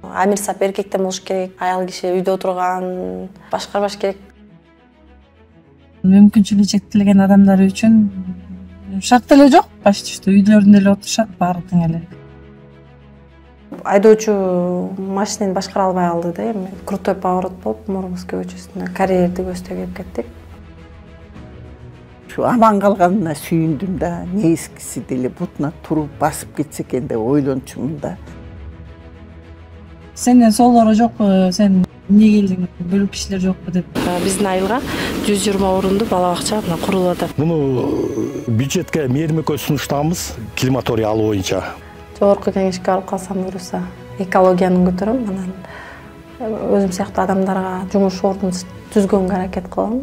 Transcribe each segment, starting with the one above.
Амир сап эркектен болуш керек, аял киши үйдө отурган, башкарбаш керек. Мүмкүнчүлүгү чектелген адамдар үчүн шарт эле жок, почти что үйлөрүндө эле отурушат баардыгы эле. Айдоочу машинени башкара албай калды да, эми крутой поворот болуп, Муромский көчөсүнө карьерди көздөп кеттик. Şu aman kalganına suyundum da ne eskisi dili butuna turup basıp gitse kendi oylonçum da. Senden solloro жокпу, sen эмне келдиң, бөлүп кишилер жокпу деп. Биздин айылга 120 орунду бала бакча курулуп атат. Муну бюджетке мээрмекке сунуштабыз крематорий алуу боюнча. Жогорку кеңешке алып калсам буюрса, экологияны көтөрөм, анан өзүм сыяктуу адамдарга жумуш ордун түзгөнгө аракет кылам.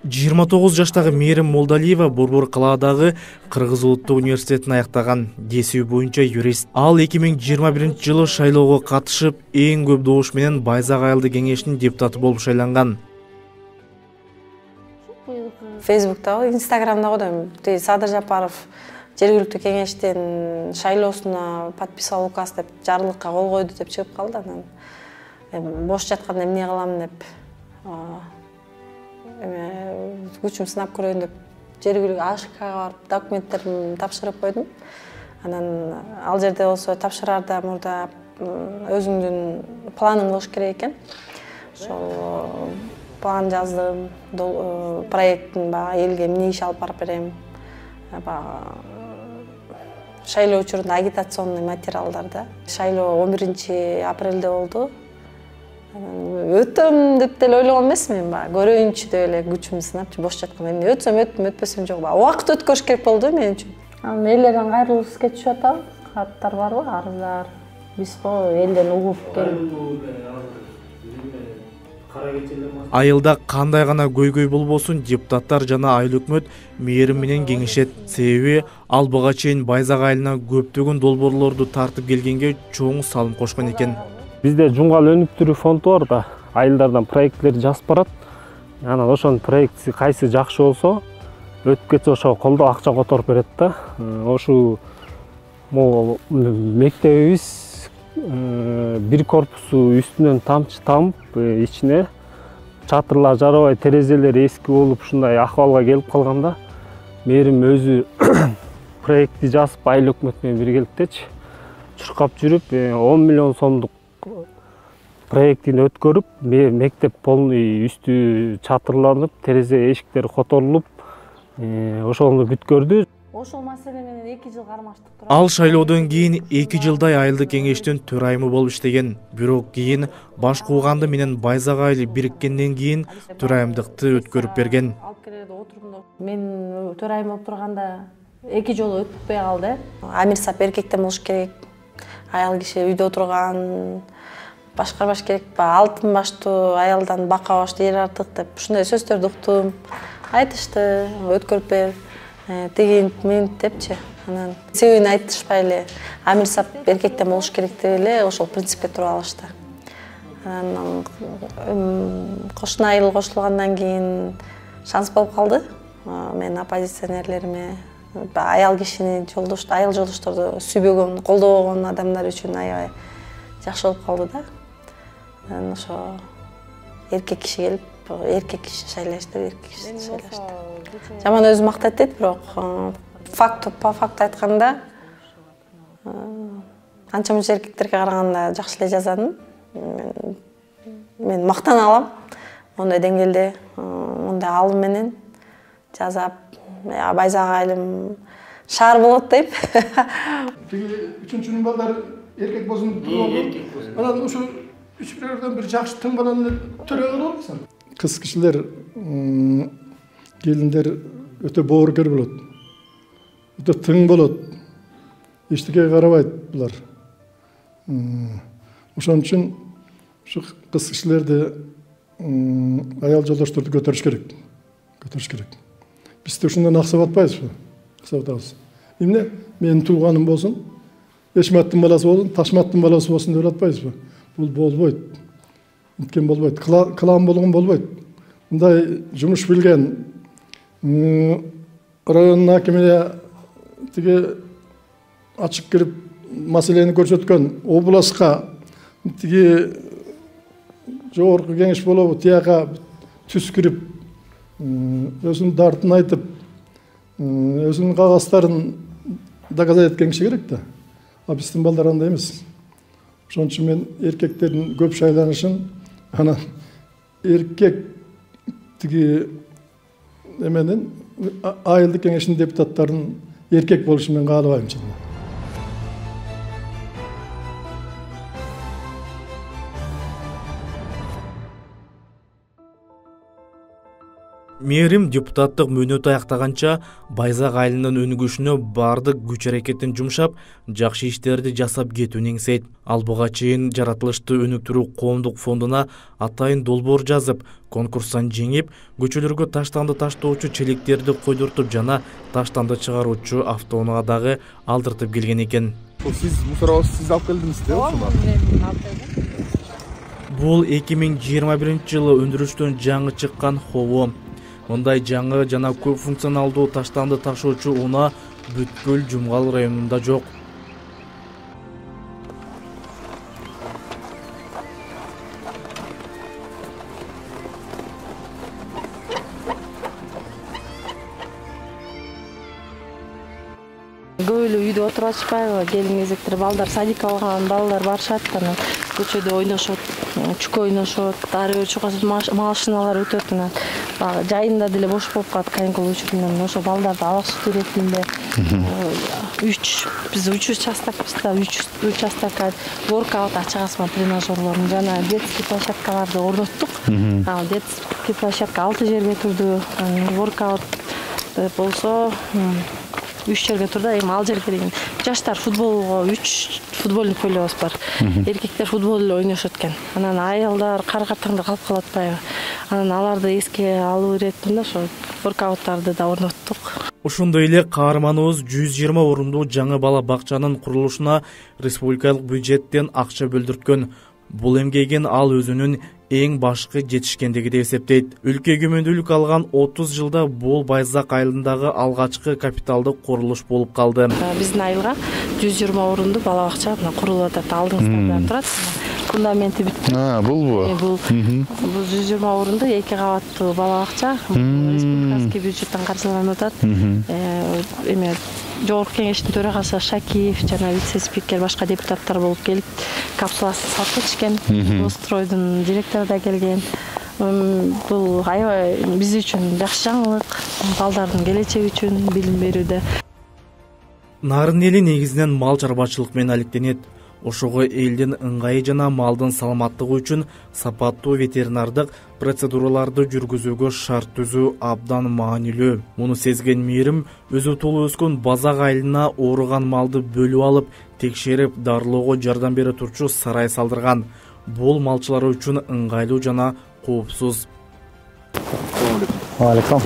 Жыйырма 9 жаштагы Мээрим Молдалиева Борбор калаадагы Кыргыз Улуттук университетин аяктаган, кесиби боюнча юрист. Ал 2021-жылы шайлоого катышып, эң көп добуш менен Байзак айылды кеңешинин депутаты болуп шайланган. Фейсбуктагы, Инстаграмдагы да Садыр Жапаров жергиликтүү кеңештин шайлоосуна подписал указ деп жарлыкка кол койду деп чыгып калды. Анан бош жатканда эмне кылам деп күчүм сынап көрөйүн деп жергиликтүү АШКга барып документтеримди тапшырып койдум. Анан ал жерде болсо тапшыраарда мурда өзүңдүн планың болуш керек экен. Ошол план жаздым, проекттин элге эмне иш алып барып берем, шайлоо учурунда агитационный материалдарда. Шайлоо 11-апрелде болду. Өтөм деп деле ойлогон эмесмин, көрөйүнчү деп эле күчүмдү сынапчы, бош жатканда эмне өтсөм өттүм, өтпөсөм жок. Убакыт өткөрүш керек болду мен үчүн. Анан элдерден кайрылгыс кетип атабыз. Каттар барбы, арыздар. Биз элден угуп келип. Айылда кандай гана көйгөй болбосун, депутаттар жана айыл өкмөт Мээрим менен кеңешет. Себеби ал буга чейин Байзак айылына көптөгөн долбоорлорду тартып келгенге чоң салым кошкон экен. Bizde Жунгал өнүктүрүү фонду бар да, айылдардан проектлерди жазып барат. Анан ошонун проектиси кайсы жакшы болсо, өтүп кетсе ошого колдоо акча которуп берет да. Ошо мектебибиз бир корпусу үстүнөн тамчы тамып, ичине чатырлар жарабай, терезелери эски болуп, ушундай акыбалга келип калганда, Мээрим өзү проектти жазып айыл өкмөт менен биргеликтечи чуркап жүрүп 10 миллион сомдук проектин өткөрүп, мектеп полный үстү чатырланып, терезе эшиктери которулуп, ошону бүткөрдү. Ошол маселе менен 2 жыл кармаштык турат. Ал шайлоодон кийин 2 жылдай айылды кеңештин төрайымы болуп иштеген. Бирок кийин баш кууганды менен Байзак айылы бириккенден кийин төрайымдыкты өткөрүп берген. Мен төрайым болуп турганда 2 жолу өтпөй калды. Амир сап эркектен болуш керек, аял киши үйдө отурган, башкарбаш керек, алтын баштуу аялдан бака баштуу жер артык деп ушундай сөздөрдү уктум. Айтышты, өткөрүп бер, деген мен депчи. Анан себебин айтышпай эле Амир сап эркектен болуш керек деп эле ошол принципке туруп алышты. Анан кошуна айыл кошулгандан кийин шанс болуп калды. Мен оппозиционерлериме аял кишини айыл жолдошторду сүйбөгөн, колдобогон адамдар үчүн аябай жакшы болуп калды да. Анан ошо эркек киши келип, эркек киши шайлашты, эркек киши шайлашты. Жаман өзү мактайт дейт, бирок по факту айтканда анча мынча эркектерге караганда жакшы эле жазам. Мен мактана алам. Ондай деңгээлде, ондай алым менен жазап, Байзак айылым шаар болот дейм. Үчүнчүнүн балдары эркек болсун, анан ушу үч бирөөдөн бир жакшы тың баланы төрөгө алабызбы? Кыз кишилер, келиндер өтө боорукер болот. Өтө тың болот. Eштеге карабайт булар. Ошон үчүн ушу кыз кишилерди аял жолдошторду көтөрүш керек. Биз ушундан аксап атпайбызбы? Аксап атабыз. Эмне менин тууганым болсун, Эшматтын баласы болсун, Ташматтын баласы болсун деп атпайбызбы? Бул болбойт. Мынткен болбойт. Кылам болгон болбойт. Мындай жумуш билген районун акимине тиги ачык кирип маселени көрсөткөн областка тиги жогорку кеңеш болобу тияка түз кирип өзүнүн дартын айтып өзүнүн кагазтарын доказать эткен киши керек да. А биздин балдар андай эмес. Ошон үчүн мен эркектердин көп шайланышын анан эркек тиги эменин айылдык кеңештин депутаттарынын эркек болушун мен каалабайм чын. Мээрим депутаттык мөөнөтү аяктаганча Байзак айылынын өнүгүшүнө бардык күч аракетин жумшап, жакшы иштерди жасап кетүүнү эңсейт. Ал буга чейин жаратылышты өнүктүрүү коомдук фондуна атайын долбоор жазып, конкурстан жеңип, көчөлөргө таштанды таштоочу челектерди койдуртуп жана таштанды чыгаруучу автоунаага дагы алдыртып келген экен. Сиз мусоробозду сиз алып келдиңизби? Бул 2021 жылы өндүрүштөн жаңы чыккан хобо. Мындай жаңы жана көп функционалдуу таштанды ташуучу унаа Бүткүл Жумгал районунда жок. Көп эле үйдө отуруп атышпайбы? Келин кезектер балдар садикке алган балдар барышат, анан көчөдө ойношот, чүкө ойношот, ары бери чукасып машиналар өтөт, анан жайында деле бош болуп калат каникул учурунан. Ошо балдарды абаксыз үйрөтүндө 3 участокбыз да, 3 участокка воркаут ачык асма тренажерлорун жана детский площадкаларды орноттук. Детский площадка 6 жерге турду. Воркаут болсо 3 жерге турду, эми ал жерге деген жаштар футболго 3 футбольный полебыз бар. Эркектер футбол эле ойношот экен. Анан аялдар кар-картаңда калып калып атпайбы? Анан аларды эске алып иреттим да, ошо воркауттарды да орноттук. Ошондой эле каарманыбыз 120 орундуу жаңы бала бакчанын курулушуна республикалык бюджеттен акча бөлдүрткөн. Бул эмгегин ал өзүнүн эң башкы жетишкендиги деп эсептейт. Өлкө күмөндүүлүк алган 30 жылда бул Байзак айылындагы алгачкы капиталдык курулуш болуп калды. Биздин айылга 120 орунду бала бакча курулуп атат. Алдыңызда турат. Фундаменти бүттү. Булбу? Бул 120 орунду 2 кабаттуу бала бакча. Республикалык бюджеттен каржыланып атат. Эме жогорку кеңештин төрагасы Шакиев жана вице-спикер башка депутаттар болуп келип, капсуласын салып кетишкен. Стройдун директору да келген. Бул аябай биз үчүн жакшы жаңылык, балдардын келечеги үчүн билим берүүдө. Нарын эли негизинен мал чарбачылык менен алектенет. Ошого элдин ыңгайы жана малдын саламаттыгы үчүн сапаттуу ветеринардык процедураларды жүргүзүүгө шарт түзүү абдан маанилүү. Муну сезген Мээрим өзү толуп өскөн Базак айылына ооруган малды бөлүп алып, текшерип, дарылоого жардам бере турчу сарай салдырган. Бул малчылар үчүн ыңгайлуу жана коопсуз. Алейкум.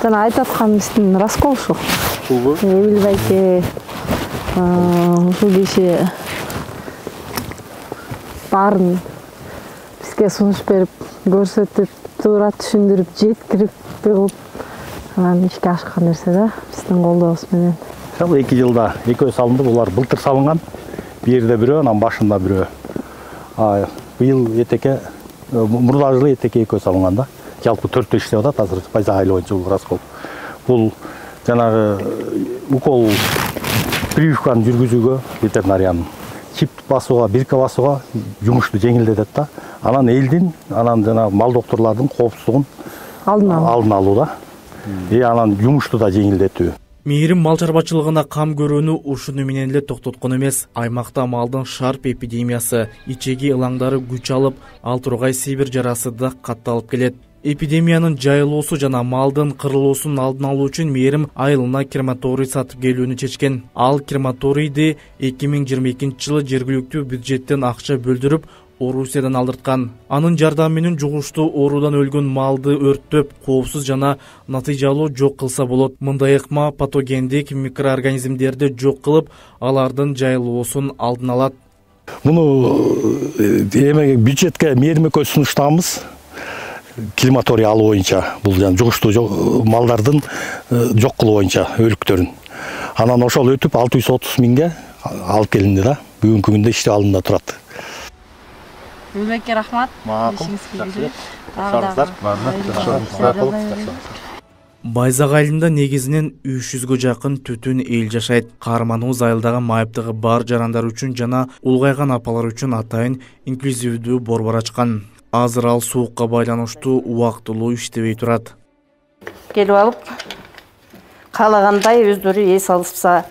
Жана айтып аткан биздин раскол ушу. Эбил байке ушул киши баарын бизге сунуш берип, көрсөтүп, туура түшүндүрүп, жеткирип кылып, анан ишке ашкан нерсе да, биздин колдообуз менен. Ошол 2 жылда экөө салынды, булар былтыр салынган. Бир жерде бирөө, анан башында бирөө. Быйыл этеке, мурда жылы этеке экөө салынган да. Жалпы 4 иштеп атат азыр Байзак айылы боюнча бул раскол. Бул жанагы укол прививканы жүргүзүүгө ветеринариянын чип басууга, бирка басууга жумушту жеңилдетет да. Анан элдин, анан жана мал докторлордун коопсуздугун алдын алуу да. Анан жумушту да жеңилдетүү. Мээрим мал чарбачылыгына кам көрүүнү ушуну менен эле токтоткон эмес. Аймакта малдын шарп эпидемиясы, ичеги ылаңдары күч алып, ал тургай Сибир жарасы да катталып келет. Эпидемиянын жайылуусу жана малдын кырылуусунун алдын алуу үчүн мээрим айылына крематорий сатып келүүнү чечкен. Ал крематорийди 2022-жылы жергиликтүү бюджеттен акча бөлдүрүп, Орусиядан алдырткан. Анын жардамы менен жугуштуу оорудан өлгөн малды өрттөп, коопсуз жана натыйжалуу жок кылса болот. Мындай ыкма патогендик микроорганизмдерди жок кылып, алардын жайылуусун алдын алат. Муну бюджетке мээрим экөөбүз сунуштабыз. Крематорий алуу боюнча, бул жугуштуу малдардын жок кылуу боюнча өлүктөрүн. Анан ошол өтүп 630 миңге алып келинди да. Бүгүнкү күндө иштеп алында турат. Өлбекке рахмат. Байзак айылында негизинен 300гө жакын түтүн эл жашайт. Каарманыбыз айылдагы майыптыгы бар жарандар үчүн жана улгайган апалар үчүн атайын инклюзивдүү борбор ачкан. Азыр ал суукка байланыштуу убактылуу иштебей турат. Келип алып, каалагандай өздөрү эс алышса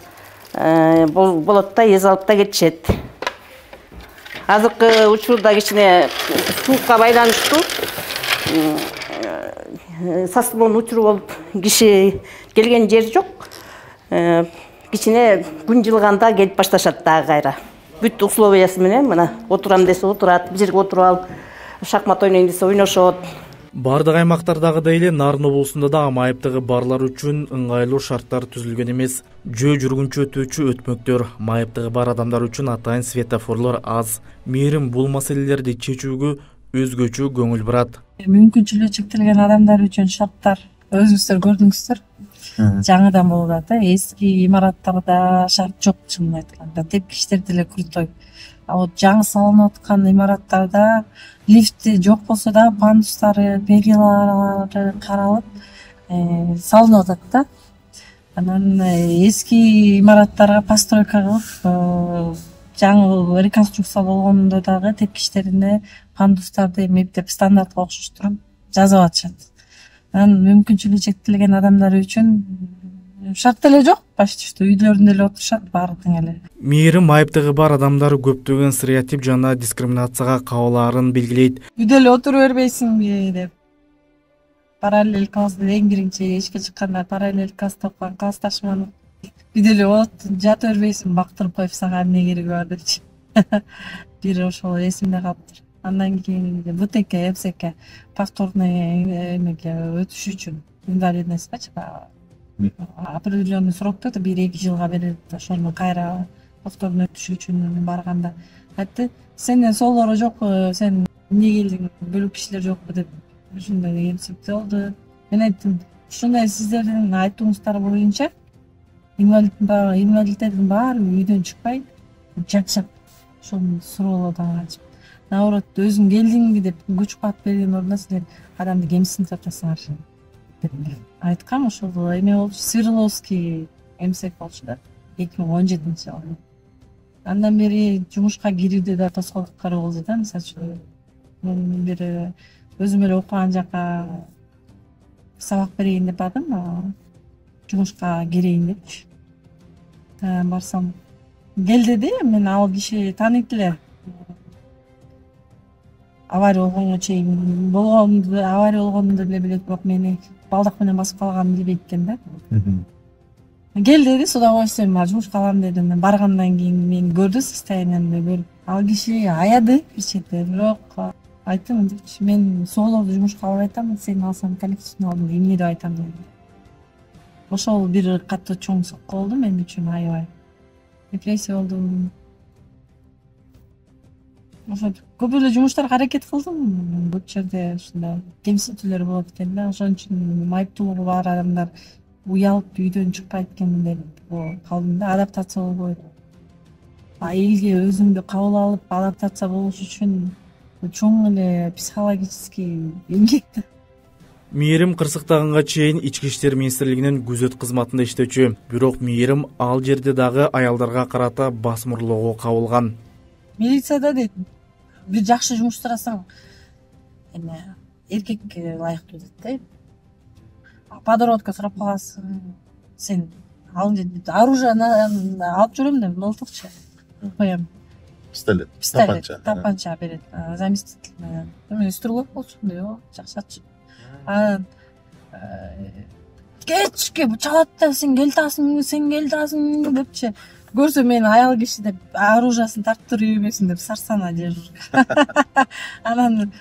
болот да, эс алып да кетишет. Азыркы учурда кичине суукка байланыштуу сасылуун учуру болуп, киши келген жер жок. Кичине күн жылганда келип башташат дагы кайра. Бүт условиясы менен мына отурам десе отурат, бир жерге отуруп алып, шахмат ойнойн десе ойношот. Бардык аймактардагыдай эле Нарын облусунда да майыптыгы барлар үчүн ыңгайлуу шарттар түзүлгөн эмес. Жөө жүргүнчү өтүүчү өтмөктөр, майыптыгы бар адамдар үчүн атайын светофорлор аз. Мээрим бул маселелерди чечүүгө өзгөчө көңүл бурат. Мүмкүнчүлүгү чектелген адамдар үчүн шарттар өзүңүздөр көрдүңүздөр. Жаңыдан болуп атат. Эски имараттарда шарт жок, чынын айтканда. Тепкичтер деле крутой. А вот жаңы салынып аткан имараттарда лифти жок болсо да пандустары, перилары каралып салынып атат да. Анан эски имараттарга постройка кылып, жаңы реконструкция болгондо дагы тепкичтерине пандустарды мектеп стандартка окшоштуруп жазып атышат. Анан мүмкүнчүлүгү чектелген адамдар үчүн шарт эле жок, почти что үйлөрүндө эле отурушат баары тең эле. Мээрим майыптыгы бар адамдар көптөгөн стереотип жана дискриминацияга кабылаарын белгилейт. Үйдө эле отура бербейсиңби деп. Параллель классты эң биринчи эшикке чыкканда параллель класста окуган классташыман үйдө эле жата бербейсиң, бактырып коюп сага эмне кереги бар депчи. Бир ошол эсимде калыптыр. Андан кийин БТК, МСК повторный эмеге өтүш үчүн инвалидностьчы определенный срокто 1-2 жылга берет. Ошону кайра повторный өтүш үчүн барганда айтты, сенден соолору жокпу, сен эмне келдиң, бөлүк кишилер жокпу деп ушундай эмсиктүү болду. Мен айттым, ушундай сиздердин айтууңуздар боюнча инвалидтердин баары үйдөн чыкпай жакшап ошону суроолордон качып. Наоборот, өзүң келдиңби деп күч кубат берген ордуна силер адамды кемсинтип атасыңар деп айткам. Ошол эме болчу, Свердловский МСК болчу да 2017-жылы. Андан бери жумушка кирүүдө да тоскоолдуктар болду да. Мисалы үчүн мен бир өзүм эле окуган жака сабак берейин деп бардым, жумушка кирейин депчи. Барсам кел деди, мен ал киши тааныйт эле. Авария болгонго чейин авария болгонду деле билет, бирок мени балдак менен басып калганын билбейт экен да. Кел деди, суда койсом, жумушка алам дедим. Мен баргандан кийин мени көрдү, состояниемди көрүп. Ал киши аяды бир чети, бирок айттым, мен соолорду жумушка алып айтам, сен алсаң коллективный алдым, эмне деп айтам дедим. Ошол бир катуу чоң сокко болду мен үчүн, аябай. Депрессия болдум. Ошо көп эле жумуштарга аракет кылдым. Көп жерде ушундай кемсинтүүлөр болот экен да. Ошон үчүн майыптуулугу бар адамдар уялып үйдөн чыкпайт экен деп калдым да. Адаптация болбойт. Элге өзүңдү кабыл алып, адаптация болуш үчүн чоң эле психологический эмгек. Мээрим кырсыктаганга чейин Ички иштер министрлигинин күзөт кызматында иштөөчү. Бирок Мээрим ал жерде дагы аялдарга карата басмырлоого кабылган. Милицияда дейт, бир жакшы жумуштарасаң эме эркекке ылайыктуу дейт да. Подородка сурап каласың, сен оружие алып жүрөм деп, мылтыкчы коем. Пистолет, тапанча берет, заместитель менен. Мен үстүргөк болчумун, жакшы Анан кечке чалат да сен келатасың депчи. Көрсө мени аял киши деп оружиясын тартып ийбесин деп сарсана жер. Анан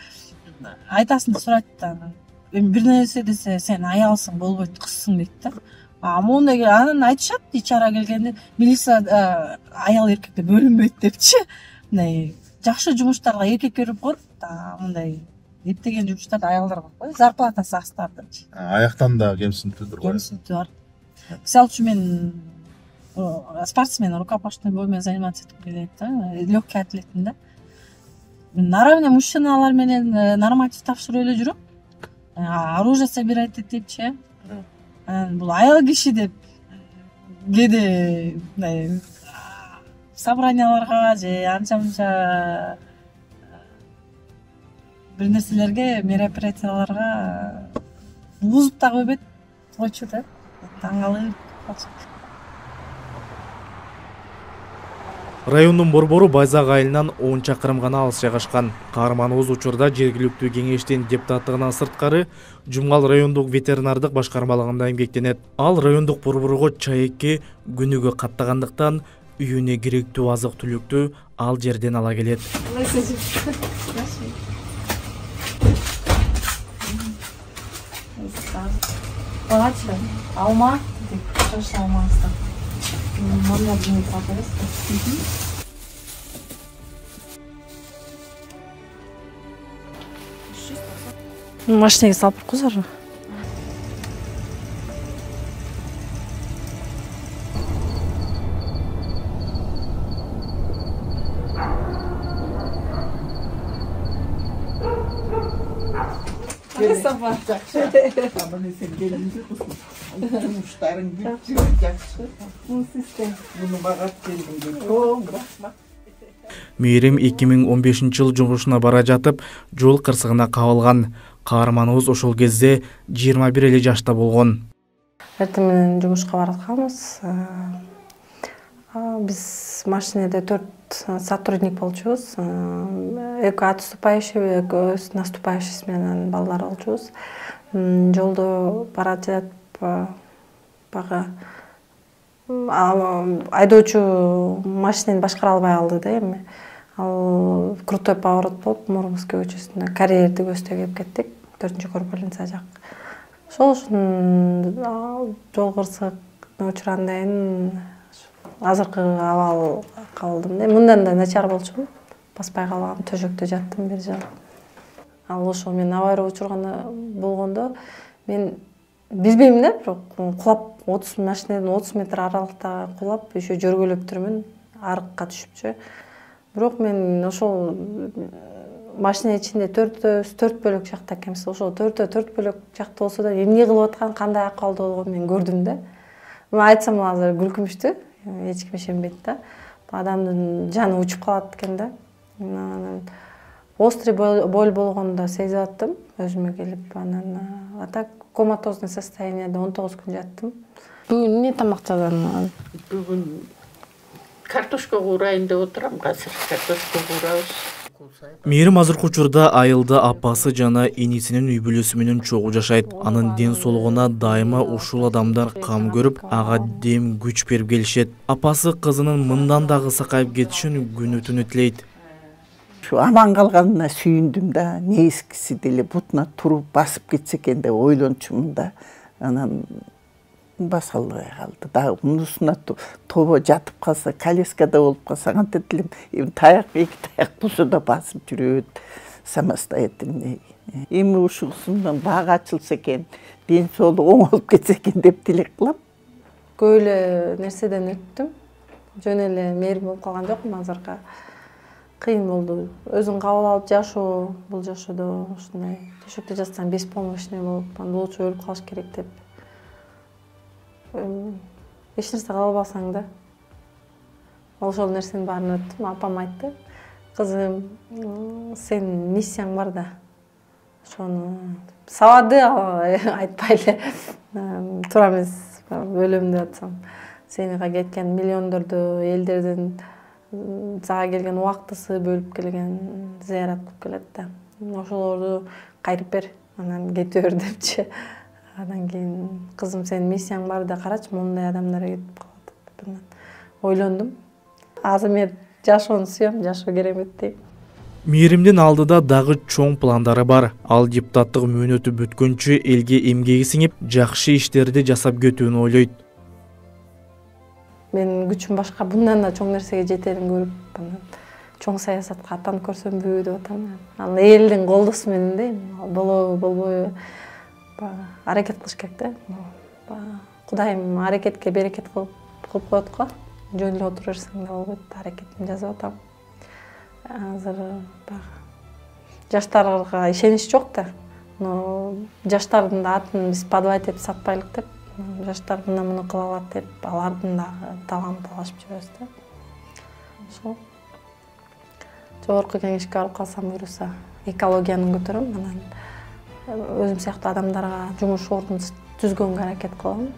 айтасын деп сурайт да. Эми бир нерсе десе сен аялсың болбойт, кызсың дейт да. Мондай анан айтышат ич ара келгенде милиция аял эркекке бөлүнбөйт депчи. Мындай жакшы жумуштарга эркек берип коет, мындай эптеген жумуштарды аялдарга коет. Зарплатасы аз тартычы. Аяктан да кемсинтүүдөр бар. Кемсинтүү бар. Мисалы үчүн мен спортсмен, рукопашный боймен заниматься этип келет да, легкий атлетмин да. Наравне мужчиналар менен норматив тапшырып эле жүрөм. Оружие собирать этипчи. Бул аял киши деп кээде мындай собранияларга же анча-мынча бир нерселерге, мероприятияларга бузуп да койбойт койчу да. Таң калып. Райондун борбору Байзак айылынан 10 чакырым гана алыс жайгашкан. Каарманыбыз учурда жергиликтүү кеңештин депутаттыгынан сырткары Жумгал райондук ветеринардык башкармалыгында эмгектенет. Ал райондук борборго чайыкке күнүгө каттагандыктан үйүнө керектүү азык-түлүктү ал жерден ала келет. Алма, чош алмасын. Мама бизни тапабыз. Машинеге салып койсор. Sabah. Ama sen gelince kızım. Жумуштарың бүт жакшы. Муну багат келдим. Рахмат. Мээрим 2015-жыл жумушуна бара жатып, жол кырсыгына кабылган. Каарманыбыз ошол кезде 21 эле жашта болгон. Эртең менен жумушка баратканбыз. Биз машинеде 4 сотрудник болчубуз. Эки отступающий, эки наступающий менен балдар болчубуз. Жолдо бара жатып бага айдоочу машинени башкара албай калды да эми. Ал крутой поворот болуп, Мурманский көчөсүнө карьерди көздөй кеп кеттик. 4-корполенция жак. Ошол жол кырсыгына учурандан кийин азыркы абал калдым. Мындан да начар болчумун. Баспай калгам, төшөктө жаттым бир жыл. Ал ошол мен авария учурганда болгондо мен билбейм да, бирок кулап 30 машинеден 30 метр аралыкта кулап, еще жөргөлөп жүрмүн, арыкка түшүпчү. Бирок мен ошол машина ичинде 4 бөлөк жакта экенбиз. Ошол 4 бөлөк жакта болсо да эмне кылып аткан, кандай акыбалда болгонун мен көрдүм да. Мен айтсам азыр күлкүмүштү. Эч ким ишенбейт да. Адамдын жаны учуп калат экен да. Острый боль болгондо сезип аттым өзүмө келип, анан так коматозный состояниеде 19 күн жаттым. Бүгүн эмне тамак жадым? Бүгүн картошка куурайын деп отурам, азыр картошка куурабыз. Мээрим азыркы учурда айылда апасы жана инисинин үй бүлөсү менен чогуу жашайт. Анын ден соолугуна дайыма ушул адамдар кам көрүп, ага дем күч берип келишет. Апасы кызынын мындан дагы сакайып кетишин күнү түнү тилейт. Şu aman kalganına suyundum da ne eskisi dili butuna turup basıp gitse eken de oylonçum da anan basallığa kaldı. Daha bunun üstüne toba jatıp kalsa, kaleskada olup kalsa anta dilim tayak iki tayak bu suda basıp yürüyüt samostoятельный. Emi uşuğusundan bağ açılsa eken, den solu oң olup gitse eken dep dilek kılam. Көйлө нерседен өттүм. Жөн эле мээрим болуп калган жокмун азыркы. Кыйын болду. Өзүң кабыл алып жашоо, бул жашоодо ушундай төшөктө жатсаң беспомощный болуп, болчу өлүп калыш керек деп. Эч нерсе кыла албасаң да. Ошол нерсенин баарын өттүм. Апам айтты: "Кызым, сенин миссияң бар да. Ошону сабады айтпай эле. Туура эмес, өлөм деп атсам. Сеника кеткен миллиондорду элдердин сага келген убактысы бөлүп келген, зыярат кылып келет да. Ошолорду кайтып бер. анан кете бер депчи. Андан кийин кызым сенин миссияң бар да карачы, мондай адамдар кетип калат деп. Анан ойлондум. Азыр мен жашоону сүйөм, жашоо керемет дейм. Мээримдин алдыда дагы чоң пландары бар. Ал депутаттык мөөнөтү бүткөнчө элге эмгеги сиңип, жакшы иштерди жасап кетүүнү ойлойт. Мен күчүм башка bundan да чоң нерсеге жетерин көрүп, анан чоң саясатка аттанып көрсөмбү деп атам. Ал элдин колдосу менен дейм. Болобу, болбойбу аракет кылыш керек да. Кудайым аракетке берекет кылып коет го. Жөн эле отура берсең да болбойт, аракетин жасап атам. Азыр жаштарга ишенич жок да. Но жаштардын да атын биз подвать этип сатпайлык деп, жаштар муну кыла алат деп, алардын да талабын талашып жүрөбүз да. Ошол. Жогорку кеңешке алып калсам буюрса, экологияны көтөрөм, анан өзүм сыяктуу адамдарга жумуш ордун түзгөнгө аракет кылам.